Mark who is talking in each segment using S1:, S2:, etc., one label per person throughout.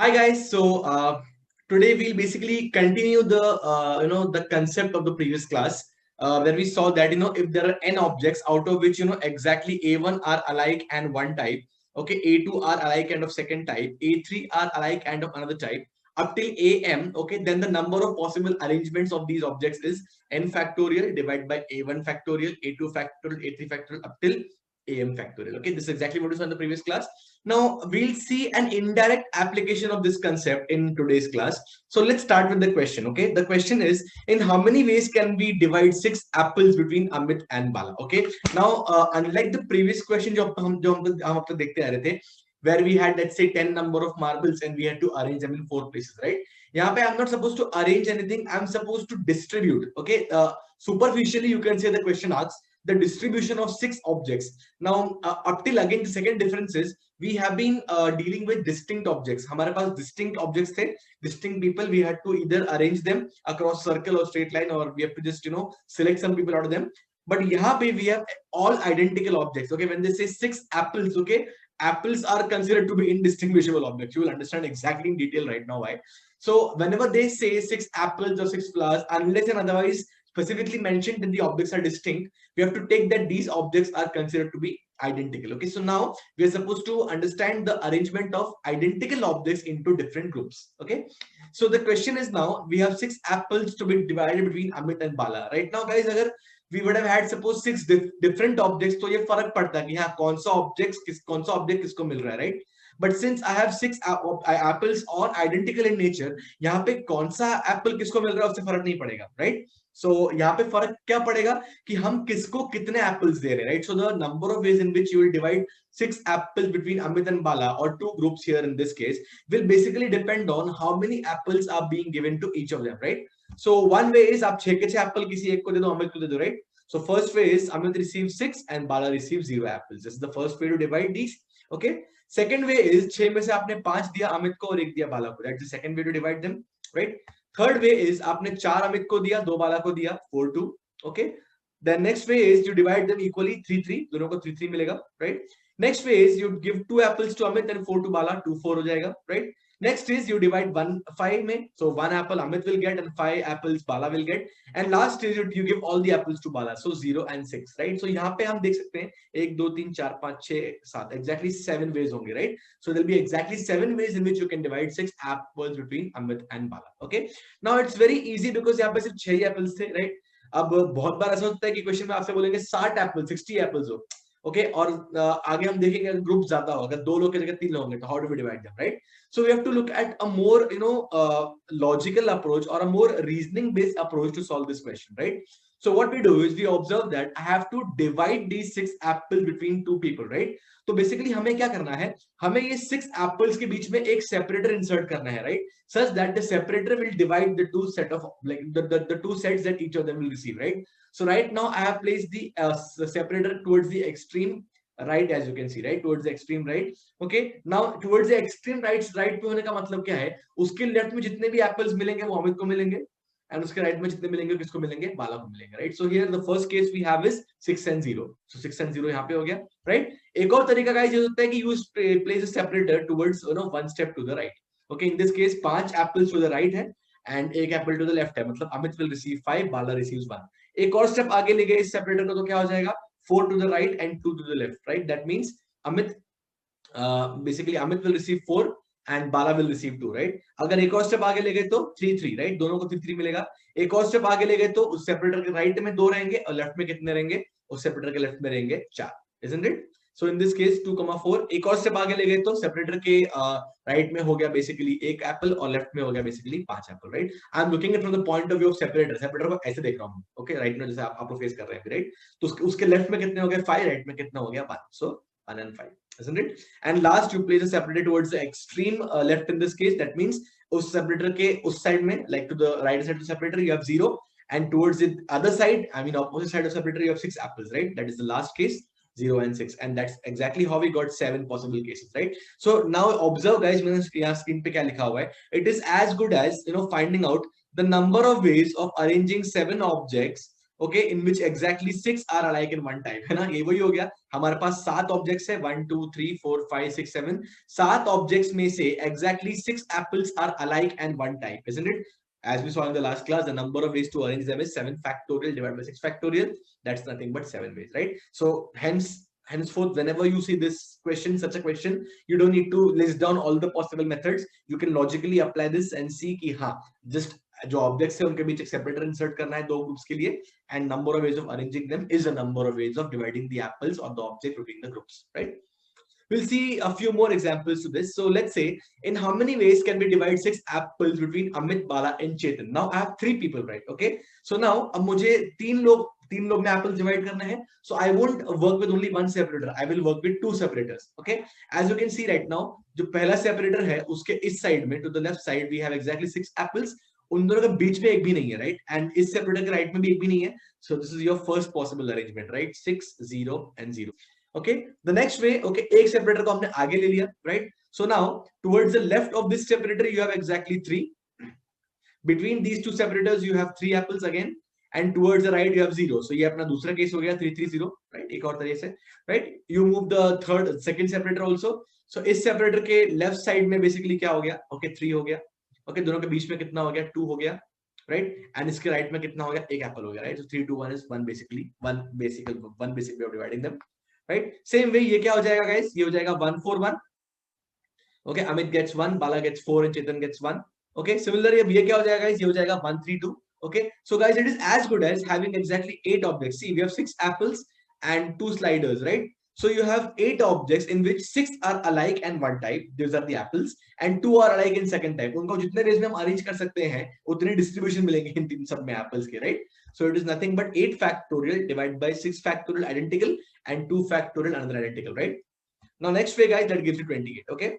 S1: Hi guys. Today we'll basically continue the concept of the previous class, where we saw that if there are n objects out of which exactly A1 are alike and one type, okay, A2 are alike and of second type, A3 are alike and of another type, up till AM, okay, then the number of possible arrangements of these objects is n factorial divided by A1 factorial, A2 factorial, A3 factorial up till AM factorial. Okay, this is exactly what we saw in the previous class. Now we'll see an indirect application of this concept in today's class. So let's start with the question. Okay, the question is, in how many ways can we divide 6 apples between Amit and Bala? Okay, now unlike the previous question जो हम देखते आ रहे थे, where we had, let's say, 10 number of marbles and we had to arrange them in 4 places, right? यहाँ पे I'm not supposed to arrange anything, I'm supposed to distribute. Okay, superficially you can say the question asks the distribution of 6 objects. Now up till again the second difference is we have been dealing with distinct objects. हमारे पास distinct objects थे, distinct people. We had to either arrange them across circle or straight line, or we have to just select some people out of them. But यहाँ पे we have all identical objects. Okay, when they say 6 apples, okay, apples are considered to be indistinguishable objects. You will understand exactly in detail right now why. So whenever they say 6 apples or 6 flowers, unless and otherwise specifically mentioned that the objects are distinct, we have to take that these objects are considered to be identical. Okay, so now we are supposed to understand the arrangement of identical objects into different groups. Okay, so the question is, now we have 6 apples to be divided between Amit and Bala. Right now guys, agar we would have had suppose 6 different objects, तो ये फर्क पड़ता कि हाँ कौन सा object किसको मिल रहा है, right? But since I have 6 apples all identical in nature, यहाँ पे कौन सा apple किसको मिल रहा है उससे फर्क नहीं पड़ेगा, right? So यहाँ पे फर्क क्या पड़ेगा कि हम किसको कितने apples दे रहे हैं, right? So the number of ways in which you will divide 6 apples between Amit and Bala, or 2 groups here in this case, will basically depend on how many apples are being given to each of them, right? So one way is आप 6 के 6 apple किसी एक को दे दो, अमित को दे दो, right? So first way is Amit receives 6 and Bala receives 0 apples. This is the first way to divide these. Okay. Second way is 6 में से आपने 5 दिया अमित को और 1 दिया बाला को. That's the second way to divide them, right? Third way is आपने 4 अमित को दिया, 2 बाला को दिया, 4-2. Okay. Then next way is you divide them equally, 3-3. दोनों को 3-3 मिलेगा, right? Next way is you give 2 apples to Amit and 4 to Bala, 2-4 हो जाएगा, right? Next is you divide 5 में, so 1 apple Amit will get and 5 apples Bala will get. And last is you give all the apples to Bala, so 0 and 6, right? So यहाँ पे हम देख सकते हैं 1 2 3 4 5 6 7, exactly 7 ways होंगे, right? So there'll be exactly 7 ways in which you can divide 6 apples between Amit and Bala. Okay, now it's very easy because यहाँ पे सिर्फ 6 apples थे, right? अब बहुत बार ऐसा होता है कि क्वेश्चन में आपसे बोलेंगे 60 apples 60 apples हो, ओके, और आगे हम देखेंगे ग्रुप ज्यादा होगा, 2 लोग की जगह 3 लोग होंगे, तो how do we divide them, right? So we have to look at a more logical approach or a more reasoning based approach to solve this question, right? So what we do is we observe that I have to divide these 6 apples between 2 people, right? तो basically हमें क्या करना है, हमें ये 6 apples के बीच में एक separator insert करना है, right? Such that the separator will divide the two set of like the two sets that each of them will receive, right? So right now I have placed the separator towards the extreme right, as you can see, right, towards the extreme right. Okay, now towards the extreme right पे होने का मतलब क्या है, उसके left में जितने भी एप्पल्स मिलेंगे वो अमित को मिलेंगे, and उसके राइट में जितने मिलेंगे किसको मिलेंगे, बाला को मिलेंगे, right? So here the first case we have is 6 and 0. So 6 and 0 यहाँ पे हो गया, right? एक और तरीका गाइस ये होता है कि use place a separator towards one step to the right. Okay, in this case 5 apples to the right है and 1 apple to the left है, मतलब Amit will receive 5, Bala receives 1. एक और स्टेप आगे ले गए इस सेपरेटर को, तो क्या हो जाएगा, 4 to the right and 2 to the left, right? That means Amit basically Amit will receive 4 and Bala will receive 2, right? अगर एक और स्टेप आगे ले गए तो 3-3, right? दोनों को 3-3 मिलेगा. एक और स्टेप आगे ले गए तो उस सेपरेटर के राइट में 2 रहेंगे और लेफ्ट में कितने रहेंगे, उस सेपरेटर के लेफ्ट में रहेंगे 4, isn't it? So in this case 2,4. एक और स्टेप आगे ले गए तो सेपरेटर के राइट में हो गया बेसिकली 1 एप्पल और लेफ्ट में हो गया basically 5 Apple, right? I am looking it from the point of view of separator को ऐसे देख रहा हूं, ओके, राइट में जैसे आप फेस कर रहे हैं, राइट? तो उसके लेफ्ट में कितने हो गए 5, राइट में कितना हो गया 1, so 1 and 5, isn't it? And last you place a separator towards the extreme left in this case. That means उस सेपरेटर के उस साइड में, like to the right side of the separator you have 0, and towards the other side, I mean opposite side of separator, you have 6 apples, right? That is the last case, 0 and 6, and that's exactly how we got 7 possible cases, right? So now observe guys, मैंने यहाँ screen पे क्या लिखा हुआ है, it is as good as finding out the number of ways of arranging 7 objects, okay, in which exactly 6 are alike in one type, है ना, ये वही हो गया, हमारे पास 7 ऑब्जेक्ट्स है, 1 2 3 4 5 6 7, 7 ऑब्जेक्ट्स में से exactly 6 apples are alike and one type, isn't it? As we saw in the last class, the number of ways to arrange them is 7 factorial divided by 6 factorial. That's nothing but 7 ways, right? So henceforth, whenever you see this question, such a question, you don't need to list down all the possible methods. You can logically apply this and see कि हाँ, just जो objects है उनके बीच एक separator insert करना है दो groups के लिए, and number of ways of arranging them is the number of ways of dividing the apples और the object between the groups, right? We'll see a few more examples to this. So let's say, in how many ways can we divide 6 apples between Amit, Bala and Chetan? Now I have 3 people, right? Okay. So now अब मुझे तीन लोग में apples divide करना है. So I won't work with only one separator. I will work with 2 separators. Okay. As you can see right now, जो पहला separator है उसके इस side में, to the left side, we have exactly 6 apples. उन दोनों के बीच में एक भी नहीं है, right? And इस separator के right में भी एक भी नहीं है. So this is your first possible arrangement, right? 6 0 and 0. Okay, the next way, okay, एक separator को हमने आगे ले लिया, right? So now towards the left of this separator you have exactly 3. Between these two separators you have 3 apples again, and towards the right you have 0. So ये अपना दूसरा case हो गया 3 3 0, right? एक और तरीके से, right? You move the second separator also. So इस separator के left side में basically क्या हो गया? Okay, 3 हो गया. Okay, दोनों के बीच में कितना हो गया? 2 हो गया, right? And इसके right में कितना हो गया? एक apple हो गया, right? So 3 2 1 is one basic way of dividing them. Right? Same way, ये क्या हो जाएगा guys? ये हो जाएगा 1 4 1. Okay, Amit gets 1, Bala gets 4, and Chetan gets 1. Okay, similarly, अब ये क्या हो जाएगा guys? ये हो जाएगा 1 3 2. Okay, so guys, it is as good as having exactly 8 objects. See, we have 6 apples and 2 sliders, right? So you have 8 objects in which 6 are alike and one type. These are the apples, and 2 are alike in second type. उनको जितने ways में हम arrange कर सकते हैं, उतनी distribution मिलेंगे इन तीन सब में apples के, right? So it is nothing but 8 factorial divided by 6 factorial identical and 2 factorial another identical, right? Now next way, guys, that gives you 28. Okay.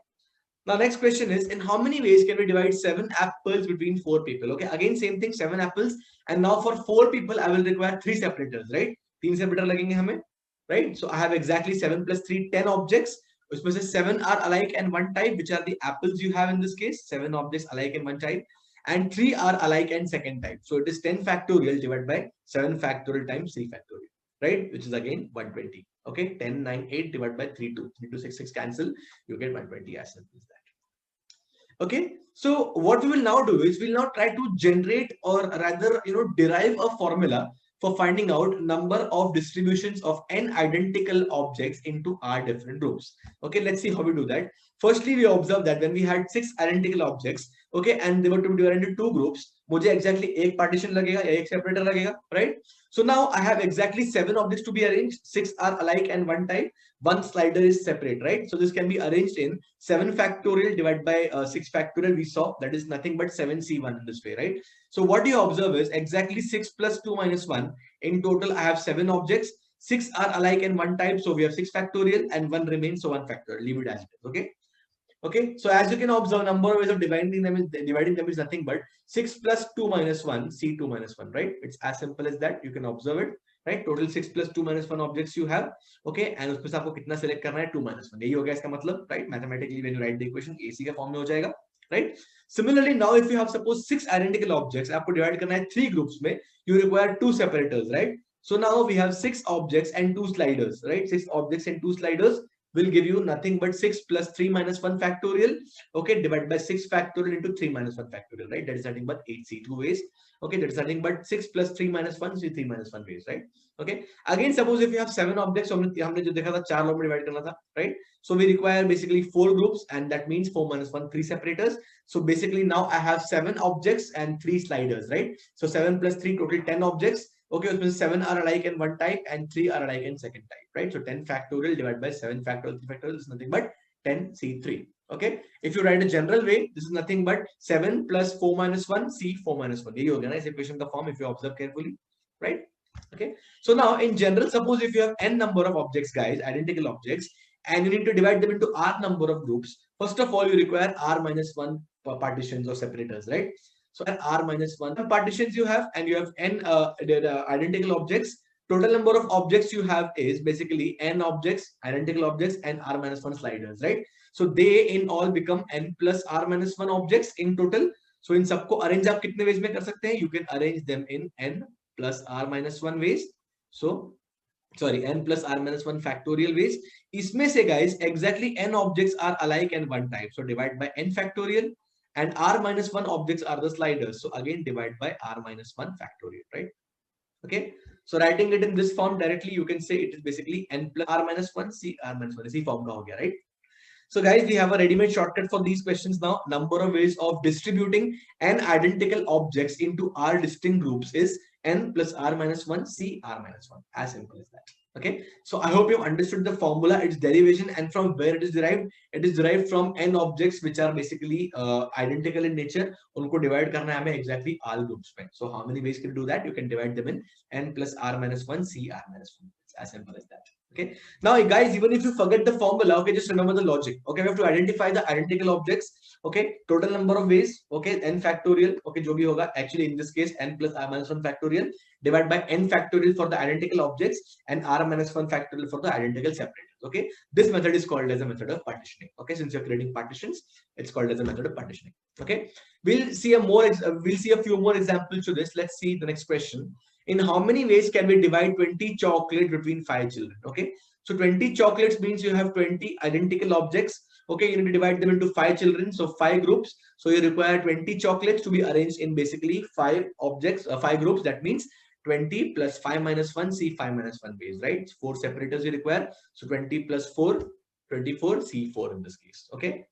S1: Now next question is, in how many ways can we divide 7 apples between 4 people? Okay, again same thing, 7 apples, and now for 4 people I will require 3 separators, right? 3 separator लगेंगे हमें, right? So I have exactly 7 plus 3 10 objects. उसमें से 7 are alike and one type, which are the apples you have in this case. 7 objects alike and one type, and 3 are alike and second type. So it is 10 factorial divided by 7 factorial times 3 factorial, right? Which is again 120. Okay, 10 9 8 divided by 3 2 3 2 6 6 cancel, you get 120, as simple as that. Okay, so what we will now do is we'll now try to generate, or rather derive a formula for finding out number of distributions of n identical objects into r different groups. Okay, let's see how we do that. Firstly, we observe that when we had 6 identical objects, okay, and they were to be divided into 2 groups, मुझे exactly एक partition लगेगा या एक separator लगेगा, right? So now I have exactly 7 objects to be arranged. 6 are alike and one type. One slider is separate, right? So this can be arranged in 7 factorial divided by 6 factorial. We saw that is nothing but 7c1 in this way, right? So what you observe is exactly 6 plus 2 minus 1. In total, I have 7 objects. 6 are alike and one type. So we have 6 factorial and 1 remains. So 1 factorial. Leave it as it is. Okay. Okay, so as you can observe, number of ways of dividing them is nothing but 6 plus 2 minus 1, C2 minus 1, right? It's as simple as that. You can observe it, right? Total 6 plus 2 minus 1 objects you have, okay? And उसमें से आपको कितना select करना है? 2 minus 1. यही हो गया इसका मतलब, right? Mathematically, when you write the equation, AC का form में हो जाएगा, right? Similarly, now if you have suppose 6 identical objects, आपको divide करना है 3 groups में, you require 2 separators, right? So now we have 6 objects and 2 sliders, right? 6 objects and 2 sliders will give you nothing but 6 plus 3 minus 1 factorial, okay, divided by 6 factorial into 3 minus 1 factorial, right? That is nothing but 8c2 ways, okay? That is nothing but 6 plus 3 minus 1 is 3 minus 1 ways, right? Okay, again suppose if you have 7 objects, हमने जो देखा था 4 लोग में divide करना था, right? So we require basically 4 groups, and that means 4 minus 1 3 separators. So basically now I have 7 objects and 3 sliders, right? So 7 plus 3 total 10 objects. Okay, उसमें 7 are alike in one type and 3 are alike in second type, right? So 10 factorial divided by 7 factorial 3 factorial is nothing but 10c3. Okay, if you write a general way, this is nothing but 7 plus 4 minus 1 c 4 minus 1. यही हो गया ना इस equation का form if you observe carefully, right? Okay, so now in general, suppose if you have n number of objects, guys, identical objects, and you need to divide them into r number of groups. First of all, you require r minus 1 partitions or separators, right? So r minus 1 partitions you have, and you have n identical objects. Total number of objects you have is basically n objects, identical objects, and r minus 1 sliders, right? So they in all become n plus r minus 1 objects in total. So in सबको arrange आप कितने ways में कर सकते हैं? You can arrange them in n plus r minus 1 ways. So sorry, n plus r minus 1 factorial ways. इसमें से guys exactly n objects are alike and one type, so divide by n factorial, and r minus 1 objects are the sliders, so again divide by r minus 1 factorial, right? Okay, so writing it in this form directly, you can say it is basically n plus r minus 1 c r minus 1, इसी form का हो गया, right? So guys, we have a ready-made shortcut for these questions now. Number of ways of distributing n identical objects into r distinct groups is n plus r minus 1 c r minus 1. As simple as that. Okay. So I hope you understood the formula, its derivation, and from where it is derived. It is derived from n objects which are basically identical in nature. उनको divide करना है हमें exactly r groups में. So how many ways can you do that? You can divide them in n plus r minus 1 c r minus 1. It's as simple as that. Okay, now guys, even if you forget the formula, okay, just remember the logic. Okay, we have to identify the identical objects. Okay, total number of ways, okay, n factorial, okay, जो भी होगा, actually in this case n plus r minus 1 factorial divided by n factorial for the identical objects and r minus 1 factorial for the identical separators. Okay, this method is called as a method of partitioning. Okay, since you're creating partitions, it's called as a method of partitioning. Okay, we'll see a few more examples to this. Let's see the next question. In how many ways can we divide 20 chocolates between 5 children? Okay, so 20 chocolates means you have 20 identical objects. Okay, you need to divide them into 5 children, so 5 groups. So you require 20 chocolates to be arranged in basically 5 objects, 5 groups. That means 20 plus 5 minus 1 c 5 minus 1 ways, right? 4 separators you require. So 20 plus 4, 24 c4 in this case. Okay.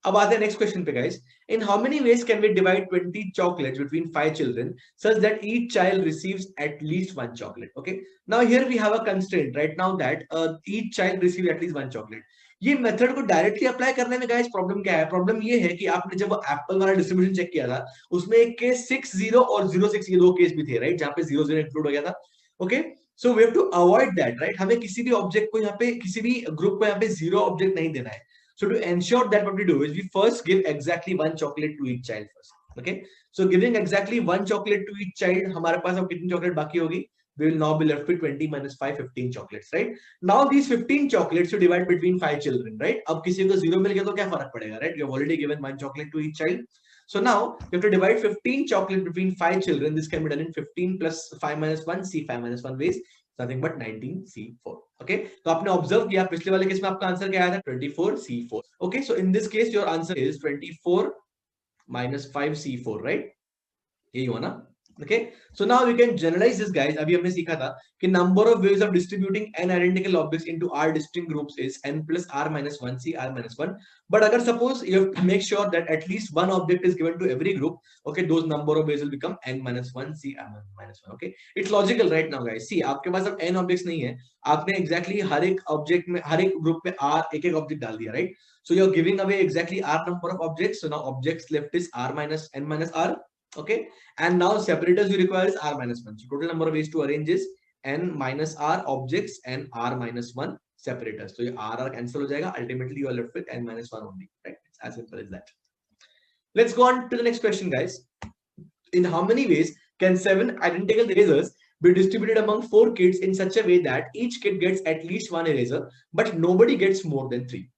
S1: अब आते हैं next question पे guys. In how many ways can we divide 20 chocolates between 5 children such that each child receives at least 1 chocolate? Okay. Now here we have a constraint right now that each child receives at least 1 chocolate. ये method को directly apply करने में guys problem क्या है? Problem ये है कि आपने जब एप्पल वाला डिस्ट्रीब्यूशन चेक किया था, उसमें एक केस 60 और 06 ये दो केस भी थे, राइट, जहां पे 00 इंक्लूड हो गया था. Okay, so we have to avoid that, right. हमें किसी भी ऑब्जेक्ट को यहाँ पे, किसी भी ग्रुप को यहाँ पे 0 ऑब्जेक्ट नहीं देना है. So to ensure that, what we do is we first give exactly 1 chocolate to each child first. Okay. So giving exactly 1 chocolate to each child, हमारे पास अब कितनी chocolate बाकी होगी? We will now be left with 20 minus 5, 15 chocolates, right? Now these 15 chocolates you divide between 5 children, right? अब किसी को 0 मिल गया तो क्या फर्क पड़ेगा, right? You have already given 1 chocolate to each child. So now you have to divide 15 chocolates between 5 children. This can be done in 15 plus 5 minus 1 c 5 minus 1 ways. Nothing but 19c4. Okay, तो आपने observe किया पिछले वाले case में आपका answer क्या आया था? 24c4. Okay, so in this case your answer is 24 minus 5c4, right? यही हुआ ना? Okay, so now we can generalize this guys. अभी हमने सीखा था कि number of ways of distributing n identical objects into r distinct groups is n plus r minus 1 c r minus 1. But अगर suppose you have to make sure that at least one object is given to every group, okay, those number of ways will become n minus 1 c r minus 1. Okay, it's logical right now guys. See, आपके पास अब n objects नहीं है, आपने exactly हर एक object में, हर एक group में r एक एक object डाल दिया, right? So you're giving away exactly r number of objects. So now objects left is r minus n minus r. Okay, and now separators you require is r minus 1. So total number of ways to arrange is n minus r objects and r minus 1 separators. So your r cancel हो जाएगा. Ultimately you are left with n minus 1 only, right? It's as simple as that. Let's go on to the next question, guys. In how many ways can 7 identical erasers be distributed among 4 kids in such a way that each kid gets at least 1 eraser, but nobody gets more than 3?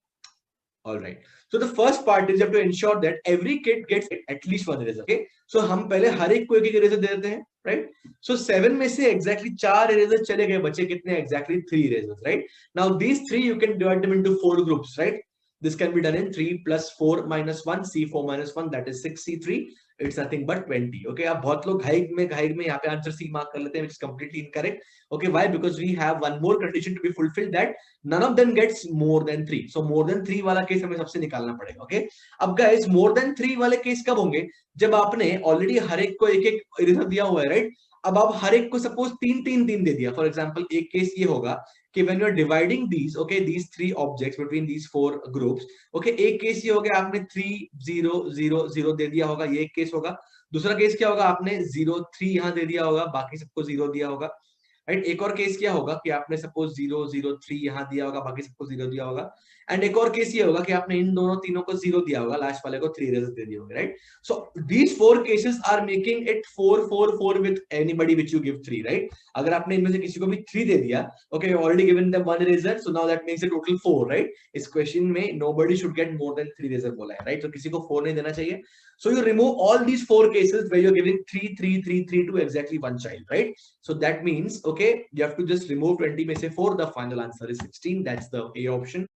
S1: All right. So the first part is you have to ensure that every kid gets at least 1 eraser. Okay. So हम पहले हर एक को एक eraser दे देते हैं, right? So 7 में से exactly 4 erasers चले गए, बचे कितने? Exactly 3 erasers, right? Now these 3 you can divide them into 4 groups, right? This can be done in 3 plus 4 minus 1 c4 minus 1, that is 6 c3. It's nothing but 20. Okay, अब बहुत लोग घाई में यहाँ पे आंसर सी मार्क कर लेते हैं, which is completely incorrect. Okay, why? Because we have one more condition to be fulfilled, that none of them gets more than 3. So more than 3 वाला केस हमें सबसे निकालना पड़ेगा. Okay, अब guys more than 3 वाले केस कब होंगे? जब आपने ऑलरेडी हर एक को एक एक इरेजर दिया हुआ है, राइट? अब आप हर एक को सपोज 3 दे दिया. फॉर एग्जांपल एक केस ये होगा कि when you are dividing these, okay, these 3 objects between these 4 groups, okay, एक केस ये हो गया आपने 3 0 0 0 दे दिया होगा, ये एक केस होगा. दूसरा केस क्या होगा? आपने 0 3 यहाँ दे दिया होगा, बाकी सबको 0 दिया होगा. राइट। एक और केस क्या होगा कि आपने सपोज 0 0 3 यहाँ दिया होगा, बाकी सबको 0 दिया होगा, एंड एक और केस ये होगा कि आपने इन दोनों तीनों को 0 दिया होगा, लास्ट वाले को 3 इरेजर्स दे दिए होंगे, right. So these 4 cases are making it 4 4 4 with anybody which you give 3, right. अगर आपने इनमें से किसी को भी 3 दे दिया, okay, already given them 1 eraser, so now that makes it total 4, right. इस क्वेश्चन में nobody should get more than 3 eraser बोला है, राइट। तो किसी को 4 नहीं देना चाहिए। So you remove all these 4 cases where you're giving 3 3 3 3 to exactly one child, right? So that means, okay, you have to just remove 20 में से 4. The final answer is 16. That's the A option.